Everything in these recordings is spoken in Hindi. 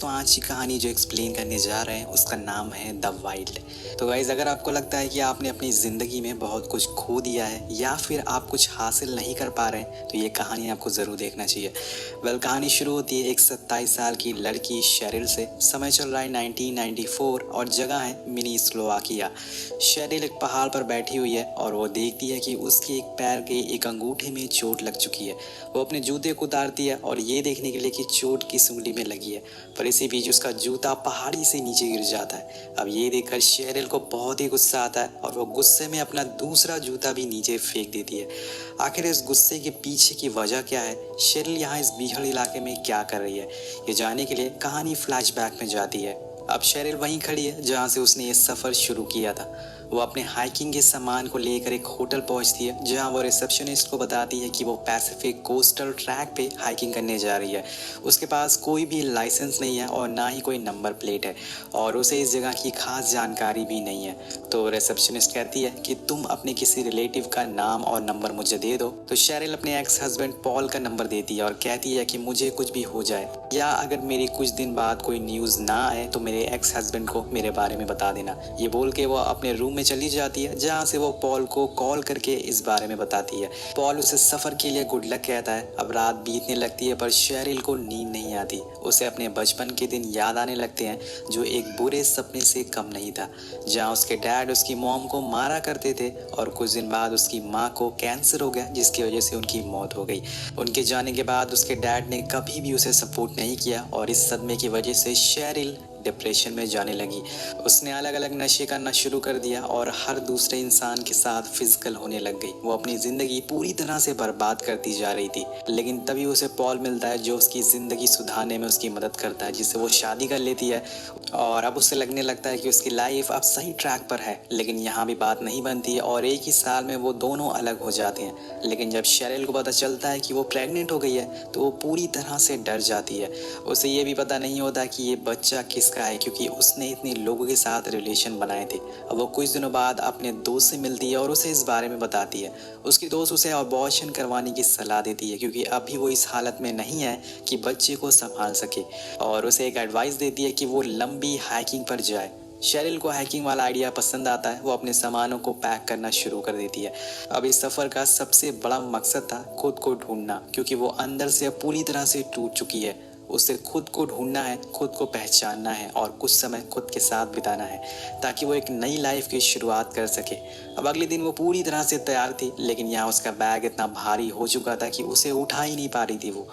तो आज की कहानी जो एक्सप्लेन करने जा रहे हैं उसका नाम है द वाइल्ड। तो गाइज, अगर आपको लगता है कि आपने अपनी ज़िंदगी में बहुत कुछ खो दिया है या फिर आप कुछ हासिल नहीं कर पा रहे हैं तो ये कहानी आपको ज़रूर देखना चाहिए। कहानी शुरू होती है एक 27 साल की लड़की शेरिल से। समय चल रहा है 1994 और जगह है मिनी स्लोवाकिया। शेरिल एक पहाड़ पर बैठी हुई है और वो देखती है कि उसके एक पैर के एक अंगूठे में चोट लग चुकी है। वो अपने जूते को उतारती है और ये देखने के लिए कि चोट किस उंगली में लगी है, पर इसी बीच उसका जूता पहाड़ी से नीचे गिर जाता है। अब ये देखकर शेरिल को बहुत ही गुस्सा आता है और वो गुस्से में अपना दूसरा जूता भी नीचे फेंक देती है। आखिर इस गुस्से के पीछे की वजह क्या है, शेरिल यहाँ इस बीहड़ इलाके में क्या कर रही है, ये जानने के लिए कहानी फ्लैशबैक में जाती है। अब शेरिल वहीं खड़ी है जहाँ से उसने ये सफ़र शुरू किया था। वो अपने हाइकिंग के सामान को लेकर एक होटल पहुंचती है जहां वो रिसेप्शनिस्ट को बताती है कि वो पैसिफिक कोस्टल ट्रैक पे हाइकिंग करने जा रही है। उसके पास कोई भी लाइसेंस नहीं है और ना ही कोई नंबर प्लेट है और उसे इस जगह की खास जानकारी भी नहीं है। तो रिसेप्शनिस्ट कहती है कि तुम अपने किसी रिलेटिव का नाम और नंबर मुझे दे दो। तो शेरिल अपने एक्स हस्बैंड पॉल का नंबर देती है और कहती है कि मुझे कुछ भी हो जाए या अगर मेरी कुछ दिन बाद कोई न्यूज़ ना आए तो मेरे एक्स हस्बैंड को मेरे बारे में बता देना। ये बोल के वो अपने रूम में चली जाती है जहाँ से वो पॉल को कॉल करके इस बारे में बताती है। पॉल उसे सफर के लिए गुड लक कहता है। अब रात बीतने लगती है पर शेरिल को नींद नहीं आती। उसे अपने बचपन के दिन याद आने लगते हैं जो एक बुरे सपने से कम नहीं था, जहाँ उसके डैड उसकी मॉम को मारा करते थे और कुछ दिन बाद उसकी माँ को कैंसर हो गया जिसकी वजह से उनकी मौत हो गई। उनके जाने के बाद उसके डैड ने कभी भी उसे सपोर्ट नहीं किया और इस सदमे की वजह से शेरिल डिप्रेशन में जाने लगी। उसने अलग अलग नशे करना शुरू कर दिया और हर दूसरे इंसान के साथ फिजिकल होने लग गई। वो अपनी ज़िंदगी पूरी तरह से बर्बाद करती जा रही थी। लेकिन तभी उसे पॉल मिलता है जो उसकी ज़िंदगी सुधारने में उसकी मदद करता है, जिससे वो शादी कर लेती है और अब उसे लगने लगता है कि उसकी लाइफ अब सही ट्रैक पर है। लेकिन यहाँ भी बात नहीं बनती है और एक ही साल में वो दोनों अलग हो जाते हैं। लेकिन जब शेरिल को पता चलता है कि वो प्रेग्नेंट हो गई है तो वो पूरी तरह से डर जाती है। उसे ये भी पता नहीं होता कि ये बच्चा किसका है, क्योंकि उसने इतने लोगों के साथ रिलेशन बनाए थे। अब वो कुछ दिनों बाद अपने दोस्त से मिलती है और उसे इस बारे में बताती है। उसकी दोस्त उसे अबॉर्शन करवाने की सलाह देती है क्योंकि अभी वो इस हालत में नहीं है कि बच्चे को संभाल सके और उसे एक एडवाइस देती है कि वो लंबी हाइकिंग पर जाए। शेरिल को हाइकिंग वाला आइडिया पसंद आता है। वो अपने सामानों को पैक करना शुरू कर देती है। अब इस सफ़र का सबसे बड़ा मकसद था खुद को ढूंढना, क्योंकि वो अंदर से पूरी तरह से टूट चुकी है। उसे खुद को ढूंढना है, खुद को पहचानना है और कुछ समय खुद के साथ बिताना है ताकि वो एक नई लाइफ की शुरुआत कर सके। अब अगले दिन वो पूरी तरह से तैयार थी, लेकिन यहाँ उसका बैग इतना भारी हो चुका था कि उसे उठा ही नहीं पा रही थी। वो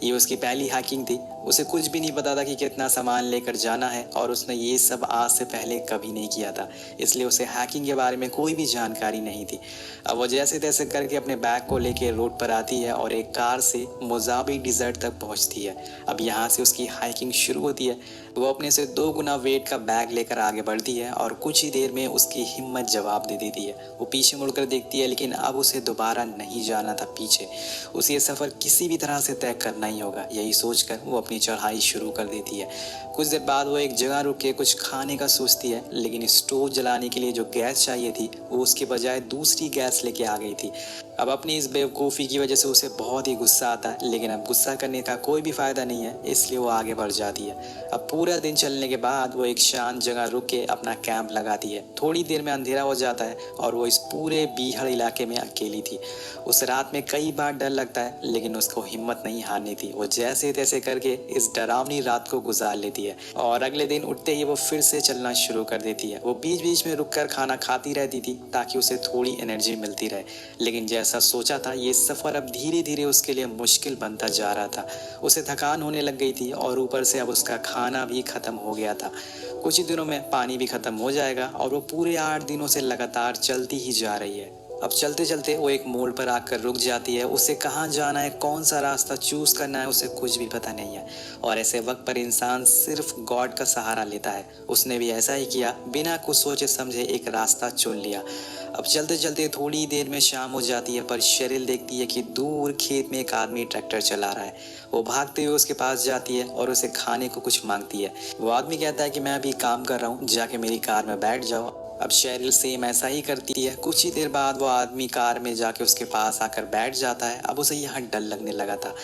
ये उसकी पहली हाइकिंग थी। उसे कुछ भी नहीं पता था कि कितना सामान लेकर जाना है और उसने ये सब आज से पहले कभी नहीं किया था, इसलिए उसे हाइकिंग के बारे में कोई भी जानकारी नहीं थी। अब वो जैसे तैसे करके अपने बैग को लेके रोड पर आती है और एक कार से मोजाबी डिजर्ट तक पहुंचती है। अब यहाँ से उसकी हाइकिंग शुरू होती है। वो अपने से 2 गुना वेट का बैग लेकर आगे बढ़ती है और कुछ ही देर में उसकी हिम्मत जवाब दे देती है। वो पीछे मुड़कर देखती है, लेकिन अब उसे दोबारा नहीं जाना था पीछे। उसे ये सफ़र किसी भी तरह से तय करना ही होगा। यही सोचकर वो अपनी चढ़ाई शुरू कर देती है। कुछ देर बाद वो एक जगह रुक के कुछ खाने का सोचती है, लेकिन स्टोव जलाने के लिए जो गैस चाहिए थी वो उसके बजाय दूसरी गैस लेके आ गई थी। अब अपनी इस बेवकूफ़ी की वजह से उसे बहुत ही गुस्सा आता है, लेकिन अब गुस्सा करने का कोई भी फ़ायदा नहीं है, इसलिए वो आगे बढ़ जाती है। अब पूरा दिन चलने के बाद वो एक शांत जगह रुक के अपना कैंप लगाती है। थोड़ी देर में अंधेरा हो जाता है और वो इस पूरे बीहड़ इलाके में अकेली थी। उस रात में कई बार डर लगता है, लेकिन उसको हिम्मत नहीं हारनी थी। वो जैसे तैसे करके इस डरावनी रात को गुजार लेती है और अगले दिन उठते ही वो फिर से चलना शुरू कर देती है। वो बीच बीच में रुककर खाना खाती रहती थी ताकि उसे थोड़ी एनर्जी मिलती रहे, लेकिन जैसा सोचा था ये सफ़र अब धीरे धीरे उसके लिए मुश्किल बनता जा रहा था। उसे थकान होने लग गई थी और ऊपर से अब उसका खाना भी ख़त्म हो गया था। कुछ ही दिनों में पानी भी ख़त्म हो जाएगा और वो पूरे 8 दिनों से लगातार चलती ही जा रही है। अब चलते चलते वो एक मोड़ पर आकर रुक जाती है। उसे कहाँ जाना है, कौन सा रास्ता चूज़ करना है, उसे कुछ भी पता नहीं है और ऐसे वक्त पर इंसान सिर्फ गॉड का सहारा लेता है। उसने भी ऐसा ही किया, बिना कुछ सोचे समझे एक रास्ता चुन लिया। अब चलते चलते थोड़ी देर में शाम हो जाती है, पर शेरिल देखती है कि दूर खेत में एक आदमी ट्रैक्टर चला रहा है। वो भागते हुए उसके पास जाती है और उसे खाने को कुछ मांगती है। वो आदमी कहता है कि मैं अभी काम कर रहा हूँ, जाके मेरी कार में बैठ जाओ। अब शेरिल सेम ऐसा ही करती है। कुछ ही देर बाद वो आदमी कार में जाके उसके पास आकर बैठ जाता है। अब उसे यहाँ डर लगने लगा था।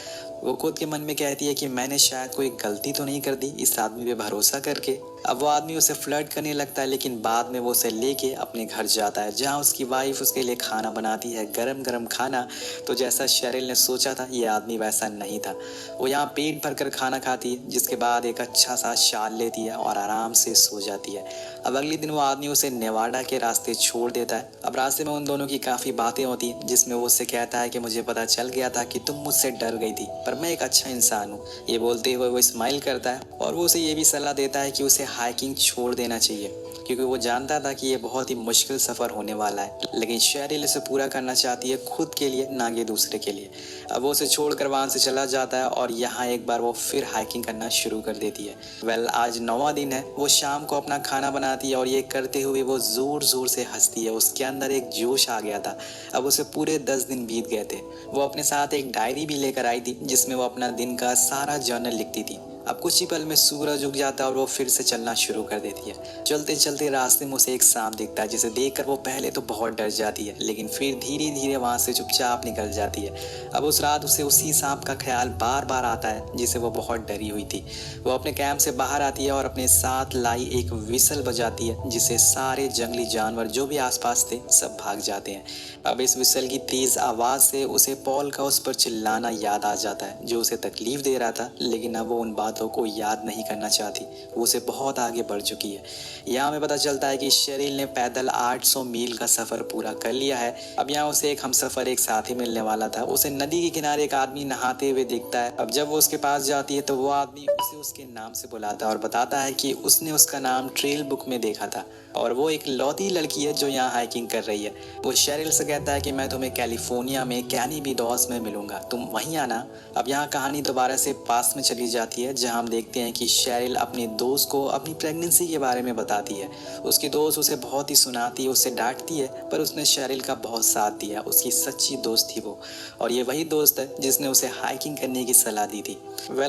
वो खुद के मन में कहती है कि मैंने शायद कोई गलती तो नहीं कर दी इस आदमी पे भरोसा करके। अब वो आदमी उसे फ्लर्ट करने लगता है, लेकिन बाद में वो उसे लेके अपने घर जाता है जहाँ उसकी वाइफ उसके लिए खाना बनाती है, गरम गरम खाना। तो जैसा शेरिल ने सोचा था ये आदमी वैसा नहीं था। वो यहाँ पेट भर कर खाना खाती है, जिसके बाद एक अच्छा सा शाल लेती है और आराम से सो जाती है। अब अगले दिन वो आदमी उसे नेवाडा के रास्ते छोड़ देता है। अब रास्ते में उन दोनों की काफ़ी बातें होती हैं, जिसमें वो उससे कहता है कि मुझे पता चल गया था कि तुम मुझसे डर गई थी, पर मैं एक अच्छा इंसान हूँ। ये बोलते हुए वो स्माइल करता है और वो उसे ये भी सलाह देता है कि उसे हाइकिंग छोड़ देना चाहिए, क्योंकि वो जानता था कि ये बहुत ही मुश्किल सफ़र होने वाला है। लेकिन शेरिल इसे पूरा करना चाहती है खुद के लिए, ना कि दूसरे के लिए। अब वो उसे छोड़कर वहाँ से चला जाता है और यहाँ एक बार वो फिर हाइकिंग करना शुरू कर देती है। आज 9वां दिन है। वो शाम को अपना खाना बनाती है और ये करते हुए वो ज़ोर ज़ोर से हंसती है। उसके अंदर एक जोश आ गया था। अब उसे पूरे 10 दिन बीत गए थे। वो अपने साथ एक डायरी भी लेकर आई थी, जिसमें वो अपना दिन का सारा जर्नल लिखती थी। अब कुछ ही पल में सूरज उग जाता है और वो फिर से चलना शुरू कर देती है। चलते चलते रास्ते में उसे एक सांप दिखता है, जिसे देखकर वो पहले तो बहुत डर जाती है, लेकिन फिर धीरे धीरे वहाँ से चुपचाप निकल जाती है। अब उस रात उसे उसी सांप का ख्याल बार बार आता है, जिसे वो बहुत डरी हुई थी। वो अपने कैंप से बाहर आती है और अपने साथ लाई एक विसल बजाती है, जिससे सारे जंगली जानवर जो भी आसपास थे सब भाग जाते हैं। अब इस विसल की तेज आवाज़ से उसे पॉल का उस पर चिल्लाना याद आ जाता है, जो उसे तकलीफ दे रहा था, लेकिन अब वो उन बातों को याद नहीं करना चाहती। वो उसे बहुत आगे बढ़ चुकी है। यहाँ हमें पता चलता है कि शेरिल ने पैदल 800 मील का सफ़र पूरा कर लिया है। अब यहाँ उसे एक हमसफ़र, एक साथी मिलने वाला था। उसे नदी के किनारे एक आदमी नहाते हुए दिखता है। अब जब वो उसके पास जाती है तो वो आदमी उसे उसके नाम से बुलाता है और बताता है कि उसने उसका नाम ट्रेल बुक में देखा था और वो एक लौती लड़की है जो यहाँ हाइकिंग कर रही है। वो शेरिल से कहता है कि मैं तुम्हें कैलिफोर्निया में कैनिबिडॉस में मिलूंगा, तुम वहीं आना। अब यहाँ कहानी दोबारा से पास में चली जाती है, जहाँ हम देखते हैं कि शेरिल अपने दोस्त को अपनी प्रेगनेंसी के बारे में बताती है। उसकी दोस्त उसे बहुत ही सुनाती है, उसे डांटती है, पर उसने शेरिल का बहुत साथ दिया। उसकी सच्ची दोस्त थी वो, और ये वही दोस्त है जिसने उसे हाइकिंग करने की सलाह दी थी।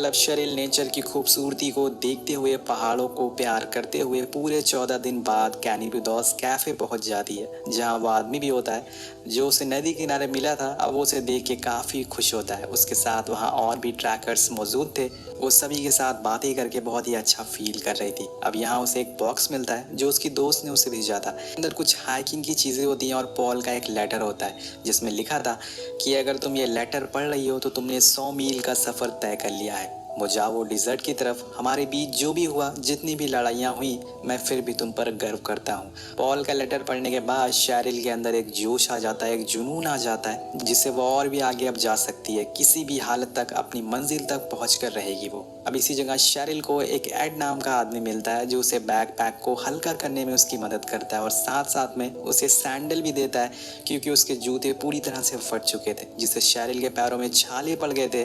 अब शेरिल नेचर की खूबसूरती को देखते हुए, पहाड़ों को प्यार करते हुए पूरे 14 दिन बाद कैनिबिडॉस कैफ़े पहुंच जाती है, जहां वो आदमी भी होता है जो उसे नदी किनारे मिला था। अब वो उसे देख के काफ़ी खुश होता है। उसके साथ वहां और भी ट्रैकर्स मौजूद थे। वो सभी के साथ बातें करके बहुत ही अच्छा फील कर रही थी। अब यहाँ उसे एक बॉक्स मिलता है जो उसकी दोस्त ने उसे भेजा था। अंदर कुछ हाइकिंग की चीज़ें होती हैं और पॉल का एक लेटर होता है, जिसमें लिखा था कि अगर तुम ये लेटर पढ़ रही हो तो तुमने 100 मील का सफ़र तय कर लिया है। वो जाओ वो डिज़र्ट की तरफ। हमारे बीच जो भी हुआ, जितनी भी लड़ाइयाँ हुई, मैं फिर भी तुम पर गर्व करता हूँ। पॉल का लेटर पढ़ने के बाद शेरिल के अंदर एक जोश आ जाता है, एक जुनून आ जाता है, जिससे वो और भी आगे अब जा सकती है। किसी भी हालत तक अपनी मंजिल तक पहुँच कर रहेगी वो। अब इसी जगह शेरिल को एक एड नाम का आदमी मिलता है, जो उसे बैकपैक को हल्का करने में उसकी मदद करता है और साथ साथ में उसे सैंडल भी देता है, क्योंकि उसके जूते पूरी तरह से फट चुके थे, जिससे शेरिल के पैरों में छाले पड़ गए थे।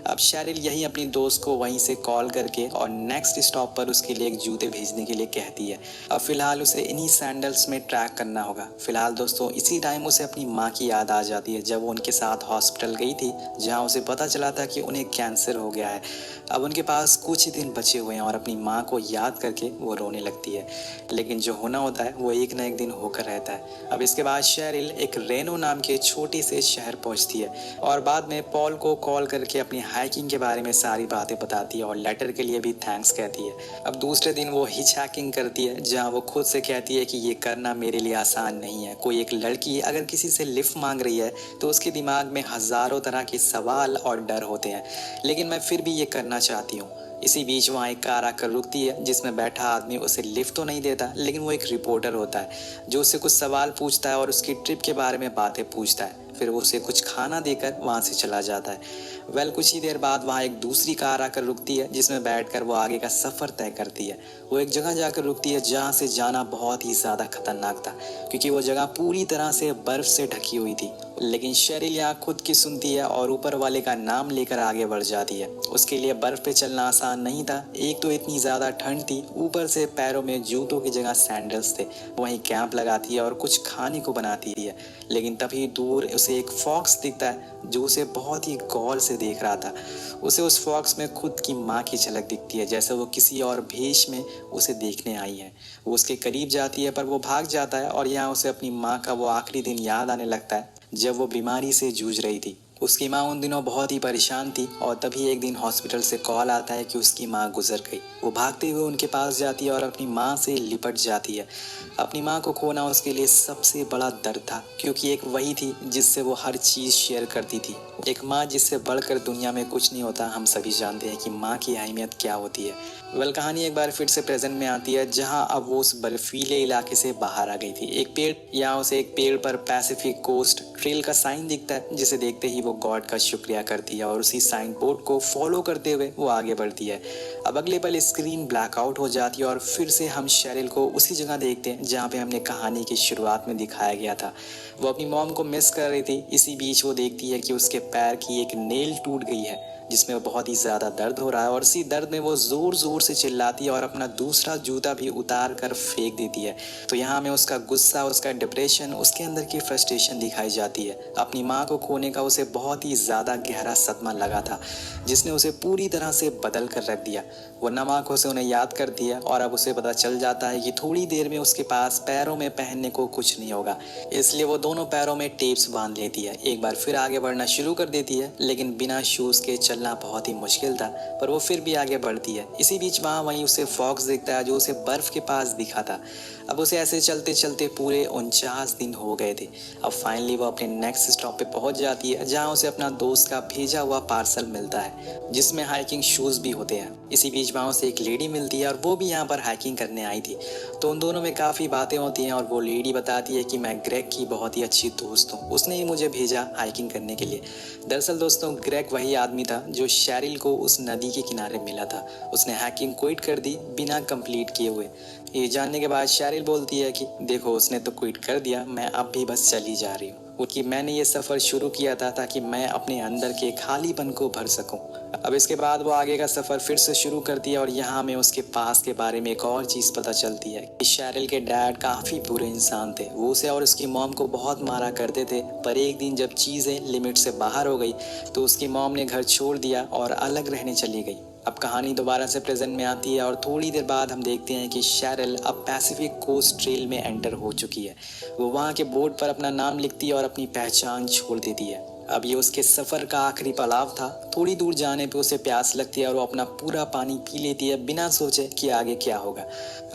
अब शेरिल यही अपनी दोस्त को वहीं से कॉल करके और नेक्स्ट स्टॉप पर उसके लिए एक जूते भेजने के लिए कहती है। अब फिलहाल उसे इन्हीं सैंडल्स में ट्रैक करना होगा। फिलहाल दोस्तों इसी टाइम उसे अपनी माँ की याद आ जाती है, जब वो उनके साथ हॉस्पिटल गई थी, जहाँ उसे पता चला था कि उन्हें कैंसर हो गया है। अब उनके पास कुछ ही दिन बचे हुए हैं और अपनी माँ को याद करके वो रोने लगती है। लेकिन जो होना होता है वो एक ना एक दिन होकर रहता है। अब इसके बाद शेरिल एक रेनो नाम के छोटे से शहर पहुंचती है और बाद में पॉल को कॉल करके अपनी हाइकिंग के बारे में सारी बातें बताती है और लेटर के लिए भी थैंक्स कहती है। अब दूसरे दिन वो हिच हाइकिंग करती है, जहाँ वो खुद से कहती है कि ये करना मेरे लिए आसान नहीं है। कोई एक लड़की अगर किसी से लिफ्ट मांग रही है तो उसके दिमाग में हज़ारों तरह के सवाल और डर होते हैं, लेकिन मैं फिर भी ये करना चाहती हूँ। इसी बीच वहाँ एक कार आकर रुकती है, जिसमें बैठा आदमी उसे लिफ्ट तो नहीं देता, लेकिन वो एक रिपोर्टर होता है जो उससे कुछ सवाल पूछता है और उसकी ट्रिप के बारे में बातें पूछता है। फिर वो उसे कुछ खाना देकर वहाँ से चला जाता है। कुछ ही देर बाद वहाँ एक दूसरी कार आकर रुकती है, जिसमें बैठकर वो आगे का सफ़र तय करती है। वो एक जगह जाकर रुकती है जहाँ से जाना बहुत ही ज़्यादा खतरनाक था, क्योंकि वो जगह पूरी तरह से बर्फ़ से ढकी हुई थी। लेकिन शेरिल यहाँ खुद की सुनती है और ऊपर वाले का नाम लेकर आगे बढ़ जाती है। उसके लिए बर्फ़ पे चलना आसान नहीं था। एक तो इतनी ज़्यादा ठंड थी, ऊपर से पैरों में जूतों की जगह सैंडल्स थे। वहीं कैंप लगाती है और कुछ खाने को बनाती है, लेकिन तभी दूर उसे एक फॉक्स दिखता है जो उसे बहुत ही गौर से देख रहा था। उसे उस फॉक्स में खुद की माँ की झलक दिखती है, जैसे वो किसी और भेष में उसे देखने आई है। वो उसके करीब जाती है, पर वो भाग जाता है और यहाँ उसे अपनी माँ का वो आखिरी दिन याद आने लगता है जब वो बीमारी से जूझ रही थी। उसकी माँ उन दिनों बहुत ही परेशान थी और तभी एक दिन हॉस्पिटल से कॉल आता है कि उसकी माँ गुजर गई। वो भागते हुए उनके पास जाती है और अपनी माँ से लिपट जाती है। अपनी माँ को खोना उसके लिए सबसे बड़ा दर्द था, क्योंकि एक वही थी जिससे वो हर चीज़ शेयर करती थी। एक माँ जिससे बढ़कर दुनिया में कुछ नहीं होता। हम सभी जानते हैं कि माँ की अहमियत क्या होती है। कहानी एक बार फिर से प्रेजेंट में आती है, जहाँ अब वो उस बर्फीले इलाके से बाहर आ गई थी। एक पेड़ पर पैसिफिक कोस्ट ट्रेल का साइन दिखता है, जिसे देखते ही वो गॉड का शुक्रिया करती है और उसी साइन बोर्ड को फॉलो करते हुए वो आगे बढ़ती है। अब अगले पल स्क्रीन ब्लैकआउट हो जाती है और फिर से हम शेरिल को उसी जगह देखते हैं जहाँ पे हमने कहानी की शुरुआत में दिखाया गया था। वो अपनी मॉम को मिस कर रही थी। इसी बीच वो देखती है कि उसके पैर की एक नेल टूट गई है, जिसमें बहुत ही ज़्यादा दर्द हो रहा है और इसी दर्द में वो ज़ोर ज़ोर से चिल्लाती है और अपना दूसरा जूता भी उतार कर फेंक देती है। तो यहाँ हमें उसका गुस्सा, उसका डिप्रेशन, उसके अंदर की फ्रस्ट्रेशन दिखाई जाती है। अपनी माँ को खोने का उसे बहुत ही ज़्यादा गहरा सदमा लगा था, जिसने उसे पूरी तरह से बदल कर रख दिया। वो नम आँखों से उन्हें याद करती है और अब उसे पता चल जाता है कि थोड़ी देर में उसके पास पैरों में पहनने को कुछ नहीं होगा। इसलिए वो दोनों पैरों में टेप्स बांध लेती है। एक बार फिर आगे बढ़ना शुरू कर देती है, लेकिन बिना शूज़ के चलना बहुत ही मुश्किल था, पर वो फिर भी आगे बढ़ती है। इसी बीच वहीं उसे फॉक्स दिखता है, जो उसे बर्फ के पास दिखा था। अब उसे ऐसे चलते चलते पूरे 49 दिन हो गए थे। अब फाइनली वो अपने नेक्स्ट स्टॉप पे पहुंच जाती है, जहां उसे अपना दोस्त का भेजा हुआ पार्सल मिलता है, जिसमें हाइकिंग शूज़ भी होते हैं। इसी बीच वहाँ उसे एक लेडी मिलती है और वो भी यहाँ पर हाइकिंग करने आई थी। तो उन दोनों में काफ़ी बातें होती हैं और वो लेडी बताती है कि मैं ग्रेग की बहुत ही अच्छी दोस्त हूँ, उसने ही मुझे भेजा हाइकिंग करने के लिए। दरअसल दोस्तों, ग्रेग वही आदमी था जो शेरिल को उस नदी के किनारे मिला था। उसने हाइकिंग क्विट कर दी बिना कंप्लीट किए हुए। ये जानने के बाद शेरिल बोलती है कि देखो, उसने तो क्विट कर दिया, मैं अब भी बस चली जा रही हूँ, क्योंकि मैंने ये सफ़र शुरू किया था ताकि मैं अपने अंदर के खालीपन को भर सकूं। अब इसके बाद वो आगे का सफ़र फिर से शुरू करती है और यहाँ हमें उसके पास के बारे में एक और चीज़ पता चलती है कि शेरिल के डैड काफ़ी बुरे इंसान थे। वो उसे और उसकी मॉम को बहुत मारा करते थे, पर एक दिन जब चीज़ें लिमिट से बाहर हो गई तो उसकी मॉम ने घर छोड़ दिया और अलग रहने चली गई। अब कहानी दोबारा से प्रेजेंट में आती है और थोड़ी देर बाद हम देखते हैं कि शेरिल अब पैसिफिक कोस्ट ट्रेल में एंटर हो चुकी है। वो वहाँ के बोर्ड पर अपना नाम लिखती है और अपनी पहचान छोड़ देती है। अब ये उसके सफ़र का आखिरी पड़ाव था। थोड़ी दूर जाने पे उसे प्यास लगती है और वो अपना पूरा पानी पी लेती है बिना सोचे कि आगे क्या होगा।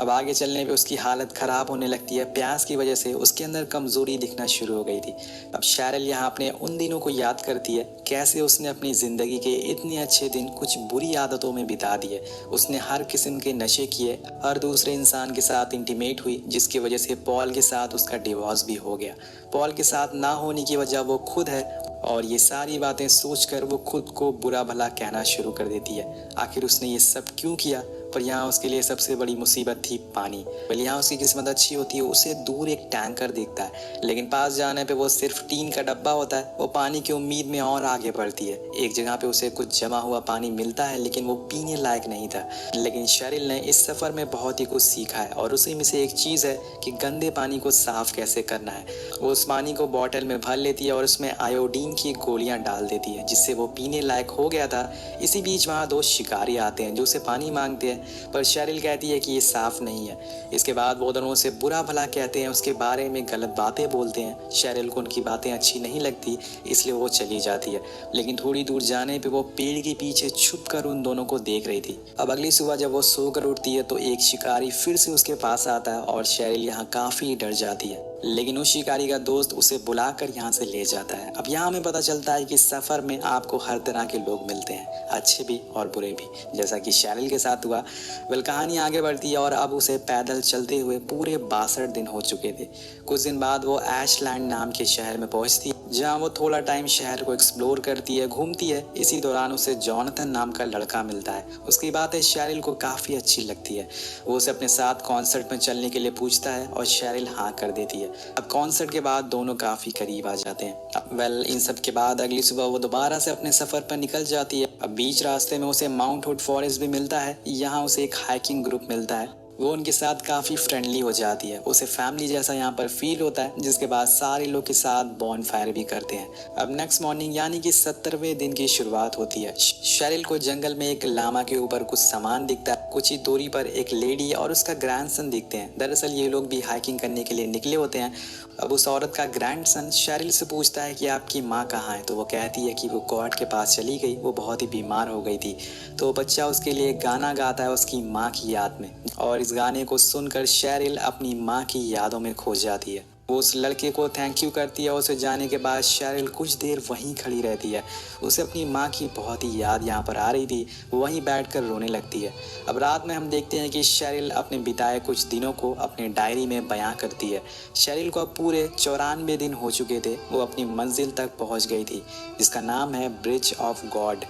अब आगे चलने पे उसकी हालत ख़राब होने लगती है। प्यास की वजह से उसके अंदर कमज़ोरी दिखना शुरू हो गई थी। अब शेरिल यहाँ अपने उन दिनों को याद करती है, कैसे उसने अपनी ज़िंदगी के इतने अच्छे दिन कुछ बुरी आदतों में बिता दिए। उसने हर किस्म के नशे किए, हर दूसरे इंसान के साथ इंटीमेट हुई, जिसकी वजह से पॉल के साथ उसका डिवोर्स भी हो गया। पॉल के साथ ना होने की वजह वो खुद है और ये सारी बातें सोचकर वो खुद को बुरा भला कहना शुरू कर देती है। आखिर उसने ये सब क्यों किया? पर यहाँ उसके लिए सबसे बड़ी मुसीबत थी पानी। भले यहाँ उसकी किस्मत अच्छी होती है, उसे दूर एक टैंकर दिखता है, लेकिन पास जाने पे वो सिर्फ टीन का डब्बा होता है। वो पानी की उम्मीद में और आगे बढ़ती है। एक जगह पे उसे कुछ जमा हुआ पानी मिलता है, लेकिन वो पीने लायक नहीं था। लेकिन शेरिल ने इस सफ़र में बहुत ही कुछ सीखा है और उसी में से एक चीज़ है कि गंदे पानी को साफ़ कैसे करना है। वो उस पानी को बॉटल में भर लेती है और उसमें आयोडीन की गोलियां डाल देती है, जिससे वो पीने लायक हो गया था। इसी बीच वहाँ दो शिकारी आते हैं जो उसे पानी मांगते हैं, पर शेरिल कहती है कि ये साफ़ नहीं है। इसके बाद वो दोनों उसे बुरा भला कहते हैं, उसके बारे में गलत बातें बोलते हैं। शेरिल को उनकी बातें अच्छी नहीं लगती, इसलिए वो चली जाती है। लेकिन थोड़ी दूर जाने पे वो पेड़ के पीछे छुप कर उन दोनों को देख रही थी। अब अगली सुबह जब वो सोकर उठती है तो एक शिकारी फिर से उसके पास आता है और शेरिल यहाँ काफ़ी डर जाती है। लेकिन उस शिकारी का दोस्त उसे बुलाकर यहाँ से ले जाता है। अब यहाँ हमें पता चलता है कि सफ़र में आपको हर तरह के लोग मिलते हैं, अच्छे भी और बुरे भी, जैसा कि शेरिल के साथ हुआ। कहानी आगे बढ़ती है और अब उसे पैदल चलते हुए पूरे 62 दिन हो चुके थे। कुछ दिन बाद वो ऐशलैंड नाम के शहर में पहुँचती है, जहाँ वो थोड़ा टाइम शहर को एक्सप्लोर करती है, घूमती है। इसी दौरान उसे जॉनथन नाम का लड़का मिलता है। उसकी बातें शेरिल को काफ़ी अच्छी लगती है। वो उसे अपने साथ कॉन्सर्ट में चलने के लिए पूछता है और शेरिल हाँ कर देती है। अब कॉन्सर्ट के बाद दोनों काफ़ी करीब आ जाते हैं। इन सब के बाद अगली सुबह वो दोबारा से अपने सफ़र पर निकल जाती है। अब बीच रास्ते में उसे माउंट हुड फॉरेस्ट भी मिलता है। यहाँ उसे एक हाइकिंग ग्रुप मिलता है। वो उनके साथ काफ़ी फ्रेंडली हो जाती है, उसे फैमिली जैसा यहाँ पर फील होता है, जिसके बाद सारे लोग के साथ बॉन फायर भी करते हैं। अब नेक्स्ट मॉर्निंग यानी कि 70वें दिन की शुरुआत होती है। शेरिल को जंगल में एक लामा के ऊपर कुछ सामान दिखता है। कुछ ही दूरी पर एक लेडी और उसका ग्रैंडसन दिखते हैं। दरअसल ये लोग भी हाइकिंग करने के लिए निकले होते हैं। अब उस औरत का ग्रैंडसन शेरिल से पूछता है कि आपकी माँ कहाँ है, तो वो कहती है कि वो गॉड के पास चली गई, वो बहुत ही बीमार हो गई थी। तो बच्चा उसके लिए गाना गाता है उसकी माँ की याद में, और इस गाने को सुनकर शेरिल अपनी माँ की यादों में खो जाती है। वो उस लड़के को थैंक यू करती है। उसे जाने के बाद शेरिल कुछ देर वहीं खड़ी रहती है। उसे अपनी माँ की बहुत ही याद यहाँ पर आ रही थी, वो वहीं बैठकर रोने लगती है। अब रात में हम देखते हैं कि शेरिल अपने बिताए कुछ दिनों को अपने डायरी में बयां करती है। शेरिल को अब पूरे 94 दिन हो चुके थे। वो अपनी मंजिल तक पहुँच गई थी, जिसका नाम है ब्रिज ऑफ गॉड,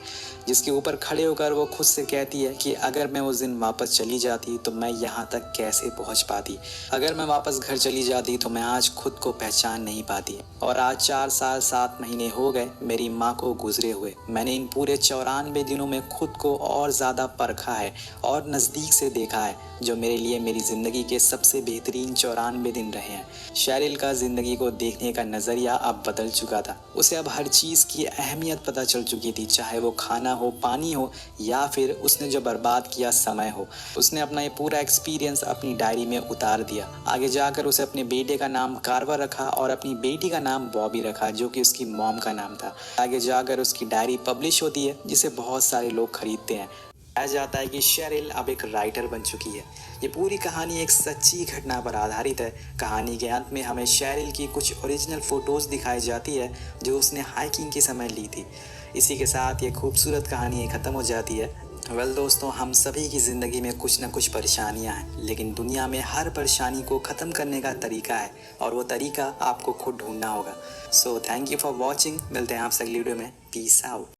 जिसके ऊपर खड़े होकर वो खुद से कहती है कि अगर मैं उस दिन वापस चली जाती तो मैं यहाँ तक कैसे पहुँच पाती, अगर मैं वापस घर चली जाती तो मैं आज खुद को पहचान नहीं पाती। और आज 4 साल 7 महीने हो गए मेरी माँ को गुजरे हुए। मैंने इन पूरे 94 दिनों में खुद को और ज़्यादा परखा है और नज़दीक से देखा है, जो मेरे लिए मेरी ज़िंदगी के सबसे बेहतरीन 94 दिन रहे हैं। शेरिल का ज़िंदगी को देखने का नज़रिया अब बदल चुका था। उसे अब हर चीज़ की अहमियत पता चल चुकी थी, चाहे वो खाना हो, पानी हो, या फिर उसने जो बर्बाद किया समय हो। उसने अपना ये पूरा एक्सपीरियंस अपनी डायरी में उतार दिया। आगे जाकर उसे अपने बेटे का नाम कार्वर रखा और अपनी बेटी का नाम बॉबी रखा, जो कि उसकी मॉम का नाम था। आगे जाकर उसकी डायरी पब्लिश होती है, जिसे बहुत सारे लोग खरीदते हैं। कहा जाता है कि शेरिल अब एक राइटर बन चुकी है। ये पूरी कहानी एक सच्ची घटना पर आधारित है। कहानी के अंत में हमें शेरिल की कुछ ओरिजिनल फ़ोटोज़ दिखाई जाती है, जो उसने हाइकिंग के समय ली थी। इसी के साथ ये खूबसूरत कहानी ख़त्म हो जाती है। वेल दोस्तों, हम सभी की ज़िंदगी में कुछ ना कुछ परेशानियां हैं, लेकिन दुनिया में हर परेशानी को ख़त्म करने का तरीका है, और वो तरीका आपको खुद ढूंढना होगा। So thank you for watching. मिलते हैं आपसे अगली वीडियो में। Peace out.